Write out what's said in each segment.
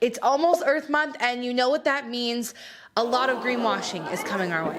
It's almost Earth Month, and you know what that means. A lot of greenwashing is coming our way.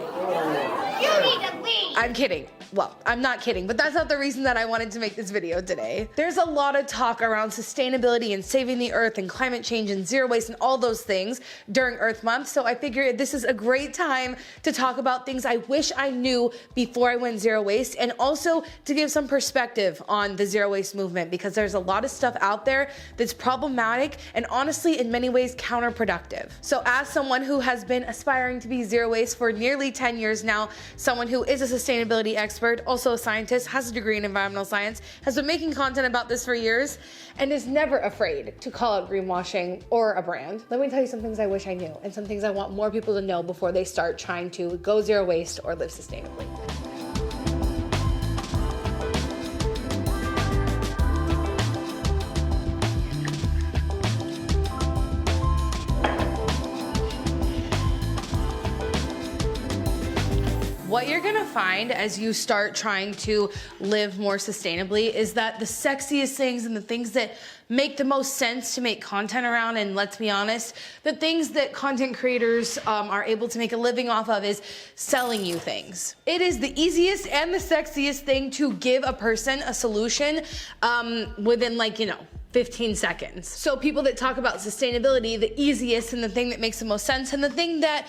You need to leave. I'm kidding. Well, I'm not kidding, but that's not the reason that I wanted to make this video today. There's a lot of talk around sustainability and saving the earth and climate change and zero waste and all those things during Earth Month, so I figured this is a great time to talk about things I wish I knew before I went zero waste, and also to give some perspective on the zero waste movement, because there's a lot of stuff out there that's problematic and honestly in many ways counterproductive. So as someone who has been aspiring to be zero waste for nearly 10 years now, someone who is a sustainability expert, also a scientist, has a degree in environmental science, has been making content about this for years, and is never afraid to call out greenwashing or a brand. Let me tell you some things I wish I knew, and some things I want more people to know before they start trying to go zero waste or live sustainably. What you're gonna find as you start trying to live more sustainably is that the sexiest things and the things that make the most sense to make content around, and let's be honest, the things that content creators are able to make a living off of is selling you things. It is the easiest and the sexiest thing to give a person a solution within 15 seconds. So people that talk about sustainability, the easiest and the thing that makes the most sense, and the thing that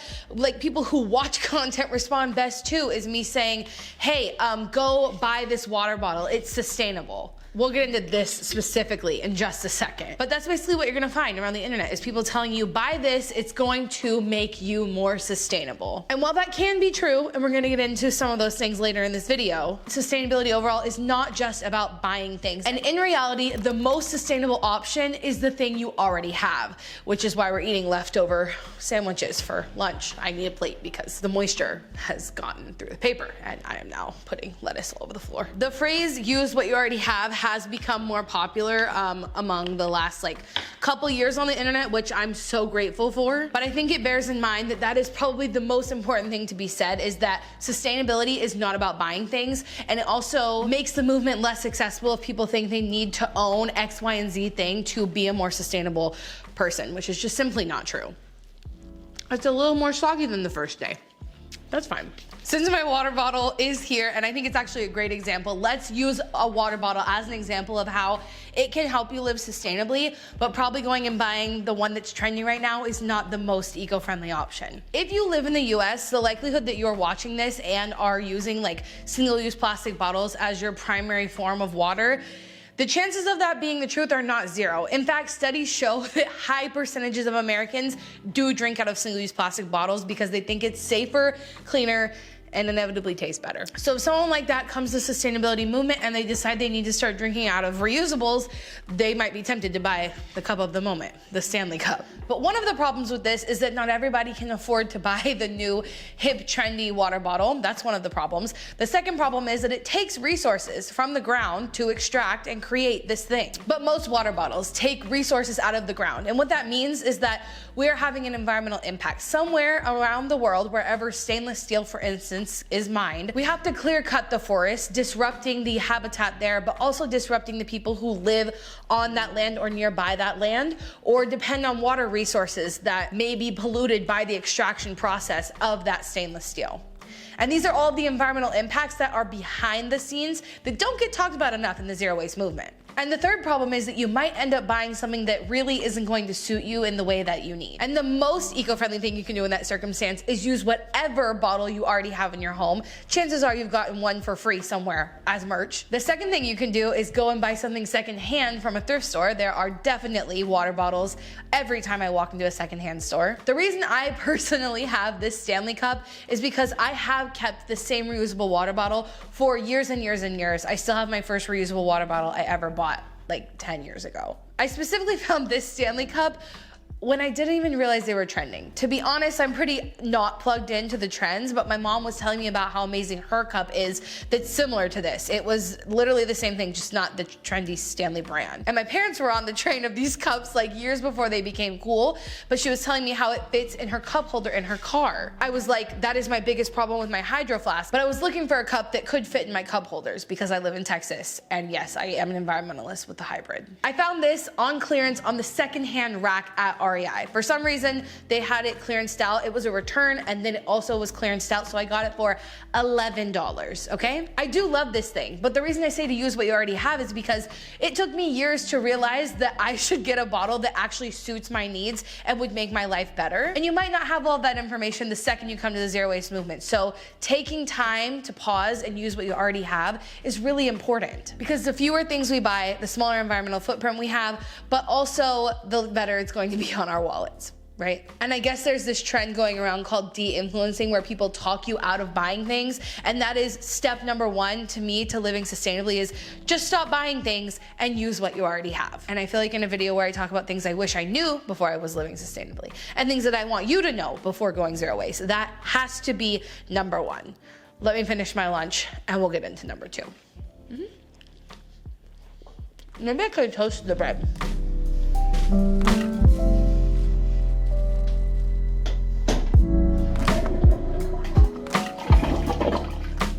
people who watch content respond best to, is me saying, hey, go buy this water bottle, it's sustainable. We'll get into this specifically in just a second. But that's basically what you're gonna find around the internet, is people telling you, buy this, it's going to make you more sustainable. And while that can be true, and we're gonna get into some of those things later in this video, sustainability overall is not just about buying things. And in reality, the most sustainable option is the thing you already have, which is why we're eating leftover sandwiches for lunch. I need a plate because the moisture has gotten through the paper, and I am now putting lettuce all over the floor. The phrase, use what you already have, has become more popular among the last couple years on the internet, which I'm so grateful for. But I think it bears in mind that that is probably the most important thing to be said, is that sustainability is not about buying things, and it also makes the movement less accessible if people think they need to own X, Y, and Z thing to be a more sustainable person, which is just simply not true. It's a little more soggy than the first day. That's fine. Since my water bottle is here, and I think it's actually a great example, let's use a water bottle as an example of how it can help you live sustainably, but probably going and buying the one that's trending right now is not the most eco-friendly option. If you live in the US, the likelihood that you're watching this and are using single-use plastic bottles as your primary form of water, the chances of that being the truth are not zero. In fact, studies show that high percentages of Americans do drink out of single-use plastic bottles because they think it's safer, cleaner, and inevitably tastes better. So if someone like that comes to the sustainability movement and they decide they need to start drinking out of reusables, they might be tempted to buy the cup of the moment, the Stanley Cup. But one of the problems with this is that not everybody can afford to buy the new hip trendy water bottle. That's one of the problems. The second problem is that it takes resources from the ground to extract and create this thing. But most water bottles take resources out of the ground. And what that means is that we're having an environmental impact. Somewhere around the world, wherever stainless steel, for instance, is mined, we have to clear cut the forest, disrupting the habitat there, but also disrupting the people who live on that land or nearby that land, or depend on water resources that may be polluted by the extraction process of that stainless steel. And these are all the environmental impacts that are behind the scenes that don't get talked about enough in the zero waste movement. And the third problem is that you might end up buying something that really isn't going to suit you in the way that you need. And the most eco-friendly thing you can do in that circumstance is use whatever bottle you already have in your home. Chances are you've gotten one for free somewhere as merch. The second thing you can do is go and buy something secondhand from a thrift store. There are definitely water bottles every time I walk into a secondhand store. The reason I personally have this Stanley Cup is because I have kept the same reusable water bottle for years and years and years. I still have my first reusable water bottle I ever bought 10 years ago. I specifically found this Stanley Cup when I didn't even realize they were trending. To be honest, I'm pretty not plugged into the trends, but my mom was telling me about how amazing her cup is that's similar to this. It was literally the same thing, just not the trendy Stanley brand. And my parents were on the train of these cups years before they became cool, but she was telling me how it fits in her cup holder in her car. I was like, that is my biggest problem with my Hydro Flask, but I was looking for a cup that could fit in my cup holders because I live in Texas, and yes, I am an environmentalist with the hybrid. I found this on clearance on the secondhand rack at our REI. For some reason, they had it clearanced out. It was a return, and then it also was clearanced out, so I got it for $11, okay? I do love this thing, but the reason I say to use what you already have is because it took me years to realize that I should get a bottle that actually suits my needs and would make my life better. And you might not have all that information the second you come to the zero waste movement. So taking time to pause and use what you already have is really important, because the fewer things we buy, the smaller environmental footprint we have, but also the better it's going to be on our wallets. Right? And I guess there's this trend going around called de-influencing, where people talk you out of buying things. And that is step number one to me to living sustainably, is just stop buying things and use what you already have. And I feel like in a video where I talk about things I wish I knew before I was living sustainably and things that I want you to know before going zero waste, that has to be number one. Let me finish my lunch and we'll get into number two. Maybe I could toast the bread.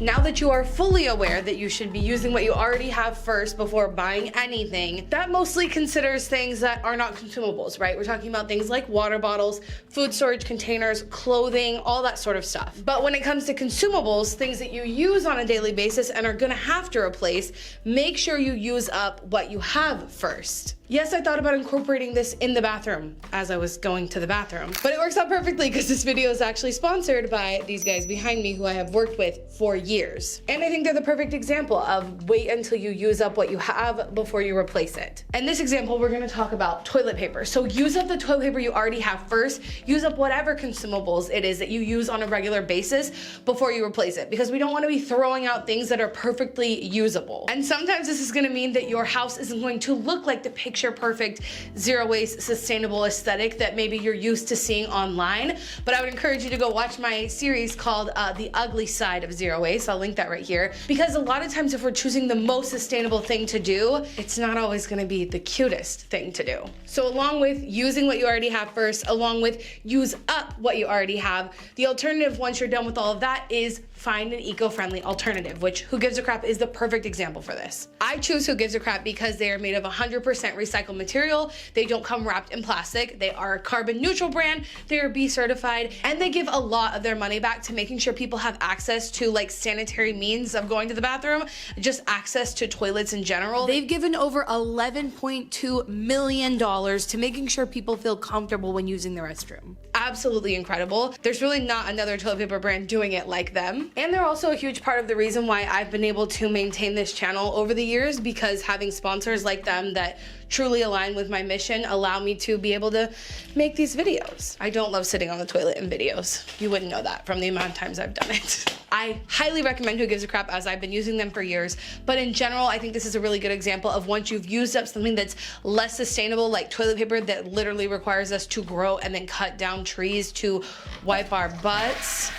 Now that you are fully aware that you should be using what you already have first before buying anything, that mostly considers things that are not consumables, right? We're talking about things like water bottles, food storage containers, clothing, all that sort of stuff. But when it comes to consumables, things that you use on a daily basis and are gonna have to replace, make sure you use up what you have first. Yes, I thought about incorporating this in the bathroom as I was going to the bathroom, but it works out perfectly because this video is actually sponsored by these guys behind me who I have worked with for years. And I think they're the perfect example of wait until you use up what you have before you replace it. In this example, we're gonna talk about toilet paper. So use up the toilet paper you already have first, use up whatever consumables it is that you use on a regular basis before you replace it, because we don't wanna be throwing out things that are perfectly usable. And sometimes this is gonna mean that your house isn't going to look like the picture perfect zero waste sustainable aesthetic that maybe you're used to seeing online. But I would encourage you to go watch my series called The Ugly Side of Zero Waste. I'll link that right here, because a lot of times if we're choosing the most sustainable thing to do, it's not always going to be the cutest thing to do. So along with using what you already have first, along with use up what you already have, the alternative once you're done with all of that is find an eco-friendly alternative, which Who Gives a Crap is the perfect example for this. I choose Who Gives a Crap because they are made of 100% recycled material. They don't come wrapped in plastic. They are a carbon neutral brand. They are B certified, and they give a lot of their money back to making sure people have access to like sanitary means of going to the bathroom, just access to toilets in general. They've given over $11.2 million to making sure people feel comfortable when using the restroom. Absolutely incredible. There's really not another toilet paper brand doing it like them. And they're also a huge part of the reason why I've been able to maintain this channel over the years, because having sponsors like them that truly align with my mission allow me to be able to make these videos. I don't love sitting on the toilet in videos. You wouldn't know that from the amount of times I've done it. I highly recommend Who Gives a Crap, as I've been using them for years. But in general, I think this is a really good example of once you've used up something that's less sustainable, like toilet paper that literally requires us to grow and then cut down trees to wipe our butts.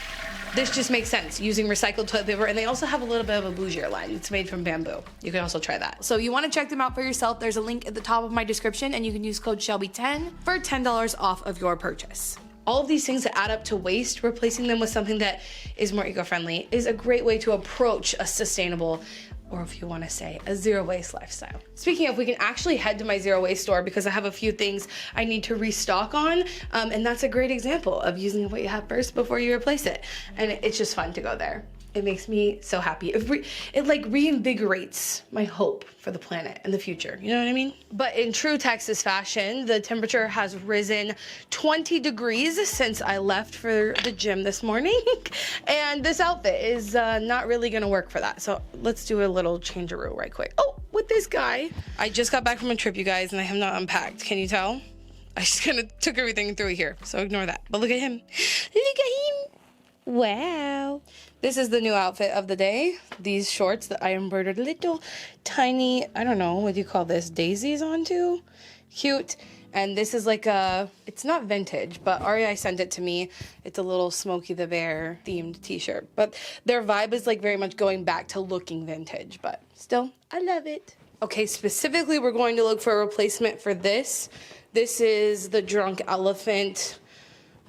This just makes sense, using recycled toilet paper, and they also have a little bit of a bougier line. It's made from bamboo. You can also try that. So you wanna check them out for yourself. There's a link at the top of my description, and you can use code Shelby10 for $10 off of your purchase. All of these things that add up to waste, replacing them with something that is more eco-friendly is a great way to approach a sustainable, or if you want to say, a zero waste lifestyle. Speaking of, we can actually head to my zero waste store because I have a few things I need to restock on, and that's a great example of using what you have first before you replace it. And it's just fun to go there. It makes me so happy. It like reinvigorates my hope for the planet and the future. You know what I mean? But in true Texas fashion, the temperature has risen 20 degrees since I left for the gym this morning. And this outfit is not really gonna work for that. So let's do a little changeroo right quick. Oh, with this guy. I just got back from a trip, you guys, and I have not unpacked. Can you tell? I just kind of took everything through here, so ignore that. But look at him. Look at him. Wow. This is the new outfit of the day. These shorts that I embroidered little tiny, I don't know, what do you call this, daisies onto? Cute. And this is like a, it's not vintage, but REI sent it to me. It's a little Smokey the Bear themed t-shirt. But their vibe is like very much going back to looking vintage, but still, I love it. Okay, specifically, we're going to look for a replacement for this. This is the Drunk Elephant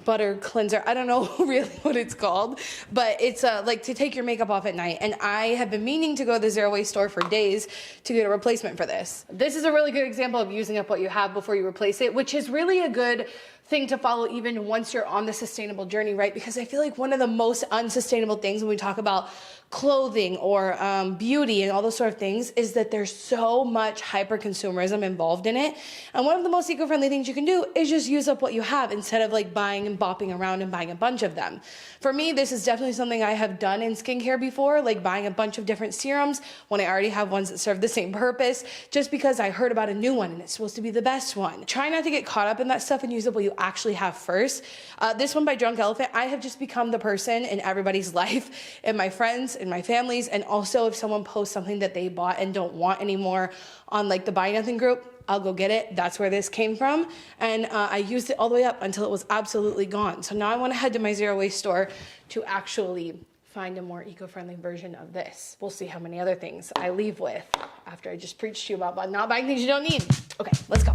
butter cleanser. I don't know really what it's called, but it's like to take your makeup off at night. And I have been meaning to go to the zero waste store for days to get a replacement for this. This is a really good example of using up what you have before you replace it, which is really a good thing to follow even once you're on the sustainable journey, right? Because I feel like one of the most unsustainable things when we talk about clothing or beauty and all those sort of things is that there's so much hyper consumerism involved in it. And one of the most eco-friendly things you can do is just use up what you have instead of like buying and bopping around and buying a bunch of them. For me, this is definitely something I have done in skincare before, like buying a bunch of different serums when I already have ones that serve the same purpose, just because I heard about a new one and it's supposed to be the best one. Try not to get caught up in that stuff and use up what you actually have first. This one by Drunk Elephant, I have just become the person in everybody's life, in my friends, in my families, and also if someone posts something that they bought and don't want anymore on like the Buy Nothing group, I'll go get it. That's where this came from. And I used it all the way up until it was absolutely gone. So now I want to head to my zero waste store to actually find a more eco-friendly version of this. We'll see how many other things I leave with after I just preached to you about not buying things you don't need. Okay, let's go.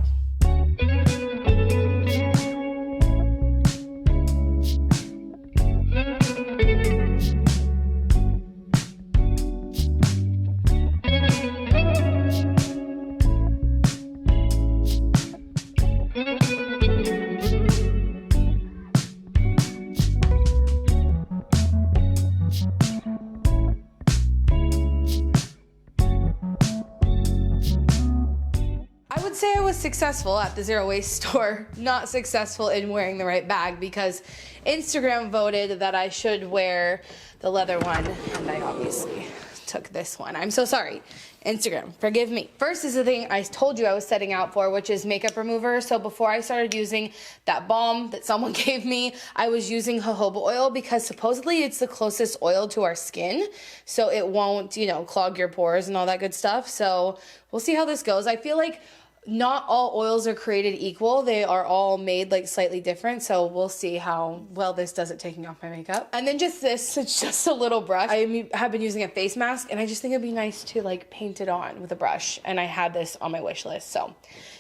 Say I was successful at the zero waste store, not successful in wearing the right bag, because Instagram voted that I should wear the leather one, and I obviously took this one. I'm so sorry. Instagram, forgive me. First is the thing I told you I was setting out for, which is makeup remover. So before I started using that balm that someone gave me, I was using jojoba oil because supposedly it's the closest oil to our skin. So it won't, you know, clog your pores and all that good stuff. So we'll see how this goes. I feel like not all oils are created equal. They are all made like slightly different. So we'll see how well this does at taking off my makeup. And then just this, it's just a little brush. I have been using a face mask and I just think it'd be nice to like paint it on with a brush. And I had this on my wish list. So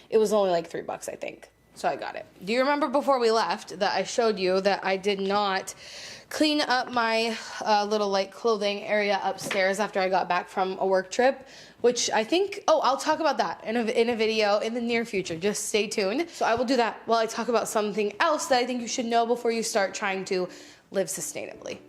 it was only like $3, I think. So I got it. Do you remember before we left that I showed you that I did not clean up my little like clothing area upstairs after I got back from a work trip? Which I think, I'll talk about that in a video in the near future. Just stay tuned. So I will do that while I talk about something else that I think you should know before you start trying to live sustainably.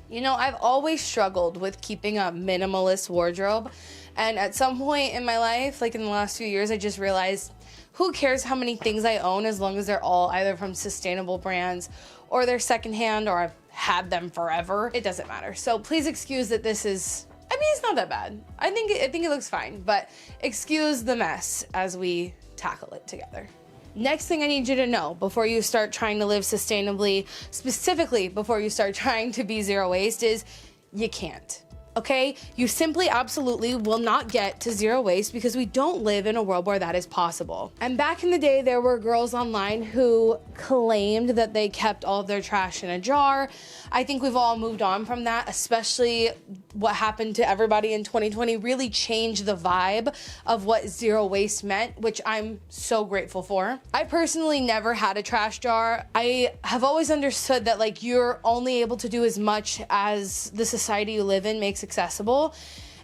You know, I've always struggled with keeping a minimalist wardrobe. And at some point in my life, like in the last few years, I just realized who cares how many things I own as long as they're all either from sustainable brands or they're secondhand or I've had them forever. It doesn't matter. So please excuse that this is, I mean, it's not that bad. I think it looks fine, but excuse the mess as we tackle it together. Next thing I need you to know before you start trying to live sustainably, specifically before you start trying to be zero waste, is you can't. Okay? You simply absolutely will not get to zero waste because we don't live in a world where that is possible. And back in the day, there were girls online who claimed that they kept all of their trash in a jar. I think we've all moved on from that, especially what happened to everybody in 2020 really changed the vibe of what zero waste meant, which I'm so grateful for. I personally never had a trash jar. I have always understood that like you're only able to do as much as the society you live in makes accessible.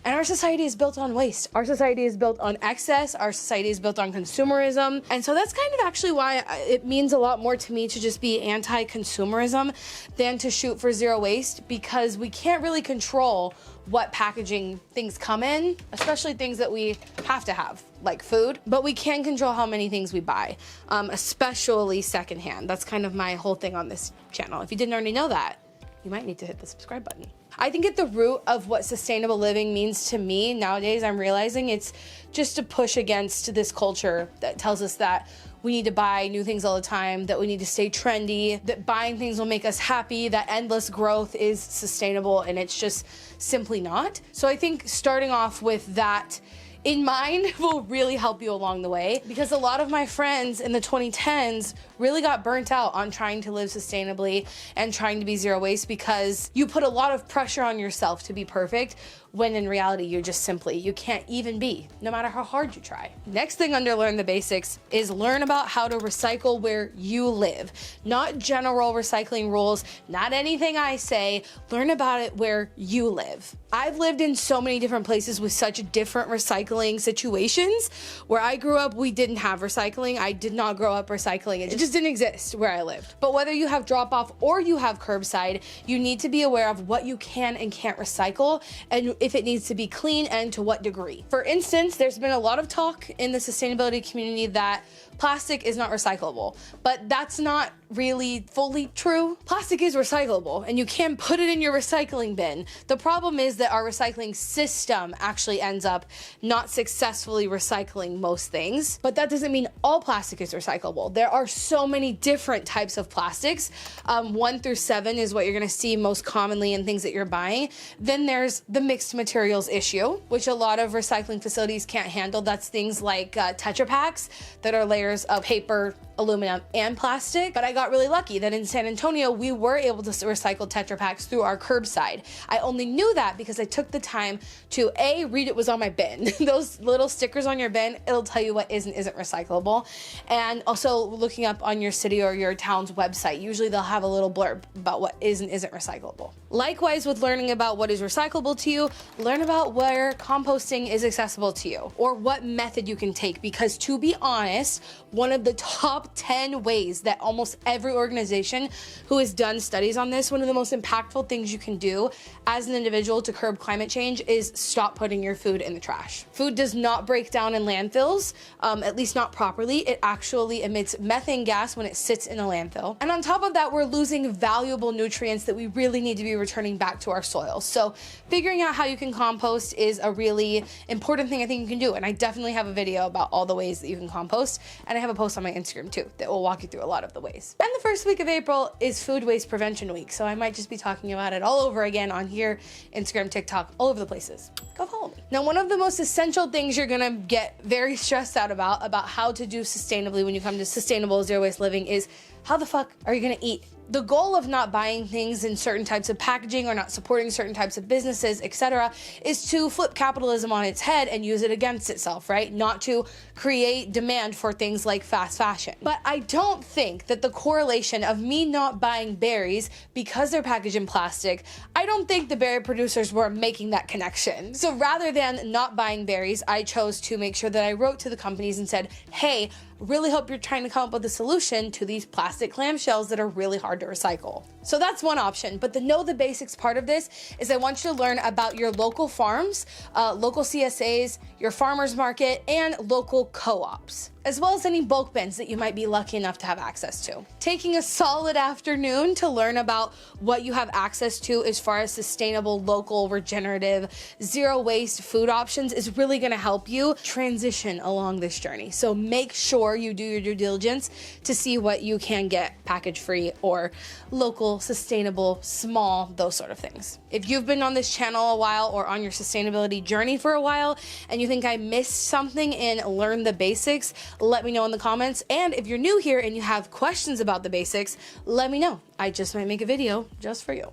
And our society is built on waste. Our society is built on excess. Our society is built on consumerism. And so that's kind of actually why it means a lot more to me to just be anti-consumerism than to shoot for zero waste, because we can't really control what packaging things come in, especially things that we have to have, like food, but we can control how many things we buy, especially secondhand. That's kind of my whole thing on this channel. If you didn't already know that, you might need to hit the subscribe button. I think at the root of what sustainable living means to me nowadays, I'm realizing it's just a push against this culture that tells us that we need to buy new things all the time, that we need to stay trendy, that buying things will make us happy, that endless growth is sustainable, and it's just simply not. So I think starting off with that in mind will really help you along the way, because a lot of my friends in the 2010s really got burnt out on trying to live sustainably and trying to be zero waste because you put a lot of pressure on yourself to be perfect when in reality you can't even be, no matter how hard you try. Next thing under learn the basics is learn about how to recycle where you live. Not general recycling rules, not anything I say, learn about it where you live. I've lived in so many different places with such different recycling situations. Where I grew up, we didn't have recycling. I did not grow up recycling. It just didn't exist where I lived. But whether you have drop off or you have curbside, you need to be aware of what you can and can't recycle and if it needs to be clean and to what degree. For instance, there's been a lot of talk in the sustainability community that plastic is not recyclable, but that's not really fully true. Plastic is recyclable and you can put it in your recycling bin. The problem is that our recycling system actually ends up not successfully recycling most things, but that doesn't mean all plastic is recyclable. There are so many different types of plastics. 1 through 7 is what you're gonna see most commonly in things that you're buying. Then there's the mixed materials issue, which a lot of recycling facilities can't handle. That's things like Tetra Paks that are layers of paper, aluminum, and plastic. But I got really lucky that in San Antonio, we were able to recycle Tetra Paks through our curbside. I only knew that because I took the time to read it was on my bin. Those little stickers on your bin, it'll tell you what is and isn't recyclable. And also looking up on your city or your town's website, usually they'll have a little blurb about what is and isn't recyclable. Likewise, with learning about what is recyclable to you, learn about where composting is accessible to you or what method you can take, because to be honest, one of the top 10 ways that almost every organization who has done studies on this, one of the most impactful things you can do as an individual to curb climate change is stop putting your food in the trash. Food does not break down in landfills, at least not properly. It actually emits methane gas when it sits in a landfill. And on top of that, we're losing valuable nutrients that we really need to be returning back to our soil. So figuring out how you can compost is a really important thing I think you can do. And I definitely have a video about all the ways that you can compost. And I have a post on my Instagram too that will walk you through a lot of the ways. And the first week of April is Food Waste Prevention Week. So I might just be talking about it all over again on here, Instagram, TikTok, all over the places. Go follow me. Now, one of the most essential things you're gonna get very stressed out about how to do sustainably when you come to sustainable zero waste living is how the fuck are you gonna eat? The goal of not buying things in certain types of packaging or not supporting certain types of businesses, etc., is to flip capitalism on its head and use it against itself, right? Not to create demand for things like fast fashion. But I don't think that the correlation of me not buying berries because they're packaged in plastic, I don't think the berry producers were making that connection. So rather than not buying berries, I chose to make sure that I wrote to the companies and said, hey, really hope you're trying to come up with a solution to these plastic clamshells that are really hard to recycle. So that's one option, but the know the basics part of this is I want you to learn about your local farms, local CSAs, your farmers market, and local co-ops, as well as any bulk bins that you might be lucky enough to have access to. Taking a solid afternoon to learn about what you have access to as far as sustainable, local, regenerative, zero waste food options is really gonna help you transition along this journey. So make sure you do your due diligence to see what you can get package free or local, sustainable, small, those sort of things. If you've been on this channel a while or on your sustainability journey for a while and you think I missed something in Learn the Basics, let me know in the comments. And if you're new here and you have questions about the basics, let me know. I just might make a video just for you.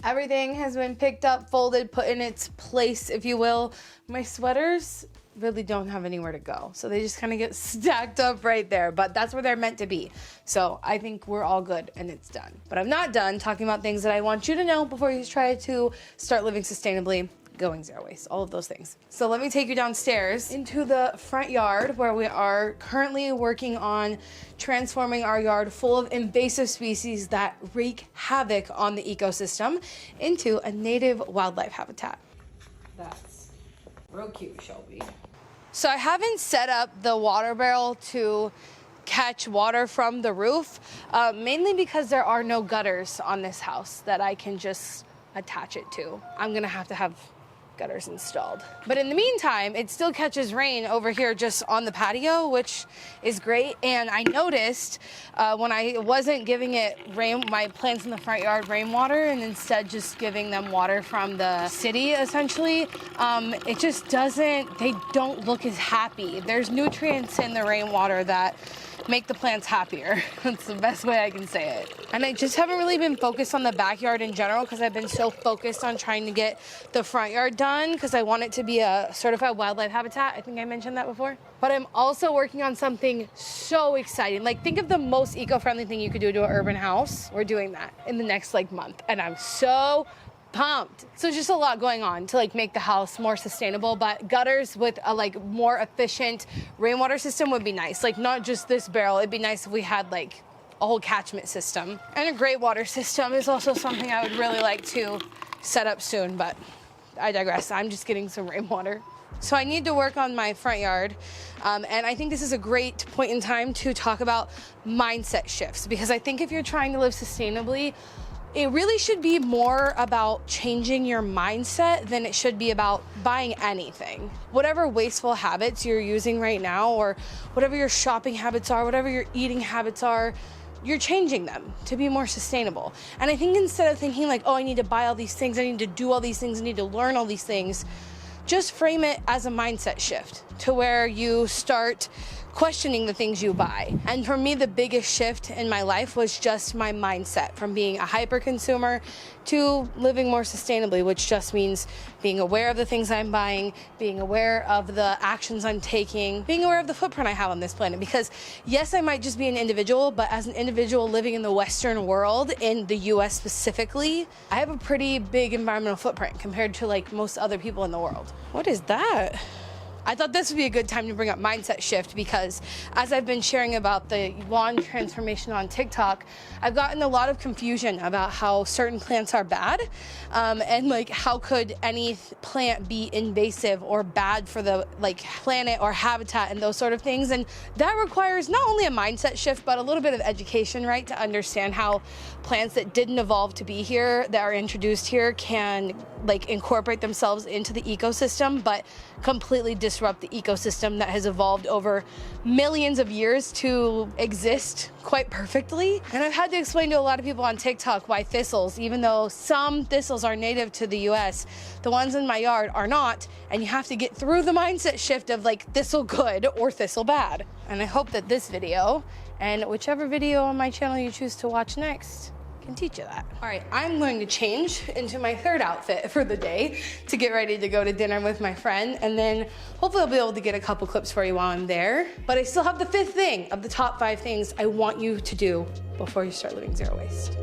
Everything has been picked up, folded, put in its place, if you will. My sweaters really don't have anywhere to go, so they just kind of get stacked up right there, but that's where they're meant to be. So I think we're all good and it's done. But I'm not done talking about things that I want you to know before you try to start living sustainably, going zero waste, all of those things. So let me take you downstairs into the front yard where we are currently working on transforming our yard full of invasive species that wreak havoc on the ecosystem into a native wildlife habitat. That's real cute, Shelby. So I haven't set up the water barrel to catch water from the roof, mainly because there are no gutters on this house that I can just attach it to. I'm gonna have to have gutters installed. But in the meantime, it still catches rain over here just on the patio, which is great. And I noticed when I wasn't giving it my plants in the front yard rainwater and instead just giving them water from the city, essentially, it just they don't look as happy. There's nutrients in the rainwater that make the plants happier. That's the best way I can say it. And I just haven't really been focused on the backyard in general because I've been so focused on trying to get the front yard done because I want it to be a certified wildlife habitat. I think I mentioned that before. But I'm also working on something so exciting. Like, think of the most eco-friendly thing you could do to an urban house. We're doing that in the next like month, and I'm so pumped. So it's just a lot going on to like make the house more sustainable, but gutters with a like more efficient rainwater system would be nice. Like, not just this barrel. It'd be nice if we had like a whole catchment system. And a gray water system is also something I would really like to set up soon, but I digress. I'm just getting some rainwater. So I need to work on my front yard, and I think this is a great point in time to talk about mindset shifts, because I think if you're trying to live sustainably, it really should be more about changing your mindset than it should be about buying anything. Whatever wasteful habits you're using right now, or whatever your shopping habits are, whatever your eating habits are, you're changing them to be more sustainable. And I think instead of thinking like, oh, I need to buy all these things, I need to do all these things, I need to learn all these things, just frame it as a mindset shift to where you start questioning the things you buy. And for me, the biggest shift in my life was just my mindset from being a hyper consumer to living more sustainably, which just means being aware of the things I'm buying, being aware of the actions I'm taking, being aware of the footprint I have on this planet. Because yes, I might just be an individual, but as an individual living in the Western world, in the US specifically, I have a pretty big environmental footprint compared to like most other people in the world. What is that? I thought this would be a good time to bring up mindset shift, because as I've been sharing about the lawn transformation on TikTok, I've gotten a lot of confusion about how certain plants are bad, and like how could any plant be invasive or bad for the like planet or habitat and those sort of things. And that requires not only a mindset shift, but a little bit of education, right? To understand how plants that didn't evolve to be here, that are introduced here, can like incorporate themselves into the ecosystem, but completely disrupt the ecosystem that has evolved over millions of years to exist quite perfectly. And I've had to explain to a lot of people on TikTok why thistles, even though some thistles are native to the US, the ones in my yard are not, and you have to get through the mindset shift of like thistle good or thistle bad. And I hope that this video, and whichever video on my channel you choose to watch next, can teach you that. All right, I'm going to change into my third outfit for the day to get ready to go to dinner with my friend, and then hopefully I'll be able to get a couple clips for you while I'm there. But I still have the fifth thing of the top 5 things I want you to do before you start living zero waste.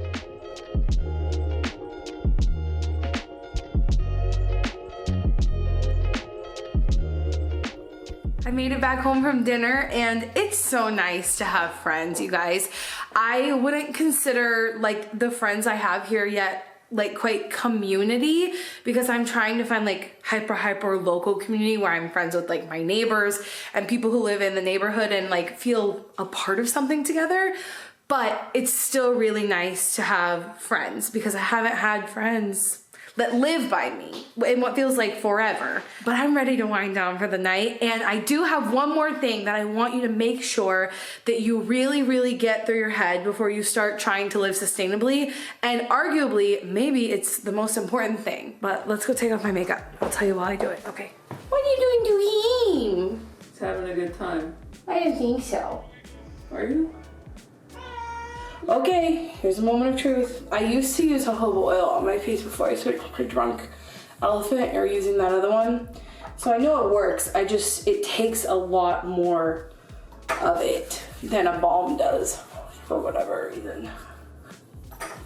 I made it back home from dinner, and it's so nice to have friends, you guys. I wouldn't consider like the friends I have here yet like quite community, because I'm trying to find like hyper local community where I'm friends with like my neighbors and people who live in the neighborhood and like feel a part of something together. But it's still really nice to have friends, because I haven't had friends that live by me in what feels like forever. But I'm ready to wind down for the night, and I do have one more thing that I want you to make sure that you really get through your head before you start trying to live sustainably, and arguably maybe it's the most important thing. But let's go take off my makeup. I'll tell you while I do it. Okay. What are you doing to him? He's having a good time. I don't think so. Are you? Okay, here's a moment of truth. I used to use jojoba oil on my face before I switched to drunk elephant, or using that other one. So I know it works. It takes a lot more of it than a balm does, for whatever reason.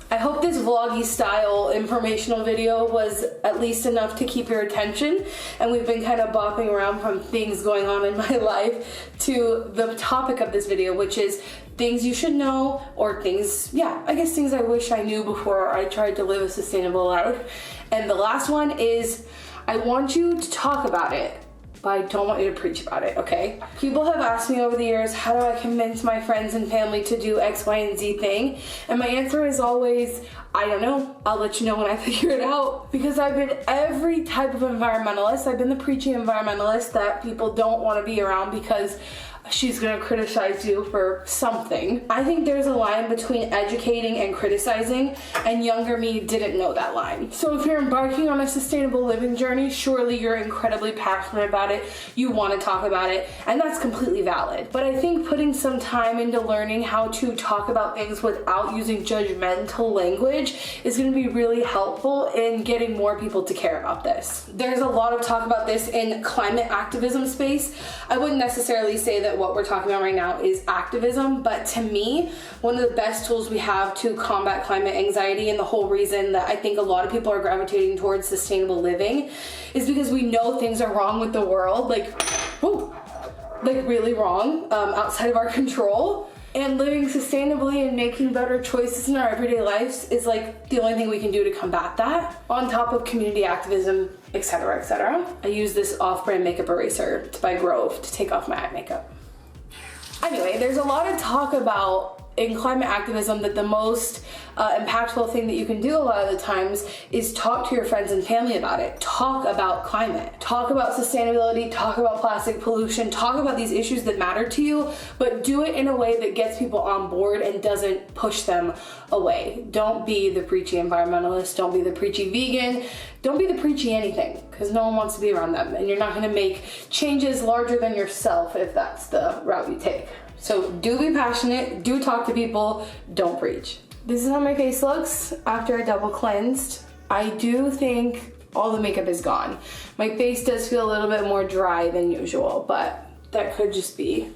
I hope this vloggy style informational video was at least enough to keep your attention, and we've been kind of bopping around from things going on in my life to the topic of this video, which is things you should know, or things, I guess things I wish I knew before I tried to live a sustainable life. And the last one is, I want you to talk about it, but I don't want you to preach about it, okay? People have asked me over the years, how do I convince my friends and family to do X, Y, and Z thing? And my answer is always, I don't know. I'll let you know when I figure it out. Because I've been every type of environmentalist. I've been the preachy environmentalist that people don't want to be around because she's gonna criticize you for something. I think there's a line between educating and criticizing, and younger me didn't know that line. So if you're embarking on a sustainable living journey, surely you're incredibly passionate about it, you want to talk about it, and that's completely valid. But I think putting some time into learning how to talk about things without using judgmental language is going to be really helpful in getting more people to care about this. There's a lot of talk about this in climate activism space. I wouldn't necessarily say that what we're talking about right now is activism, but to me, one of the best tools we have to combat climate anxiety, and the whole reason that I think a lot of people are gravitating towards sustainable living, is because we know things are wrong with the world, like really wrong, outside of our control. And living sustainably and making better choices in our everyday lives is like the only thing we can do to combat that, on top of community activism, etc., etc. I use this off-brand makeup eraser by Grove to take off my eye makeup. Anyway, there's a lot of talk about in climate activism that the most impactful thing that you can do a lot of the times is talk to your friends and family about it. Talk about climate, talk about sustainability, talk about plastic pollution, talk about these issues that matter to you, but do it in a way that gets people on board and doesn't push them away. Don't be the preachy environmentalist, don't be the preachy vegan, don't be the preachy anything, because no one wants to be around them, and you're not gonna make changes larger than yourself if that's the route you take. So do be passionate, do talk to people, don't preach. This is how my face looks after I double cleansed. I do think all the makeup is gone. My face does feel a little bit more dry than usual, but that could just be,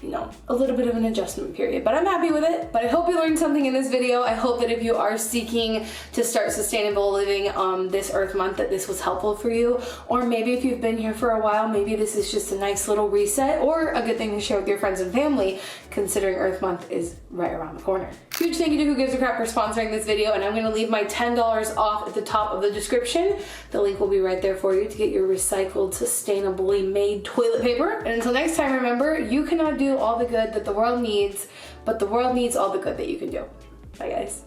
you know, a little bit of an adjustment period, but I'm happy with it. But I hope you learned something in this video. I hope that if you are seeking to start sustainable living this Earth Month, that this was helpful for you. Or maybe if you've been here for a while, maybe this is just a nice little reset or a good thing to share with your friends and family, considering Earth Month is right around the corner. Huge thank you to Who Gives a Crap for sponsoring this video, and I'm gonna leave my $10 off at the top of the description. The link will be right there for you to get your recycled, sustainably made toilet paper. And until next time, remember, you cannot do all the good that the world needs, but the world needs all the good that you can do. Bye guys.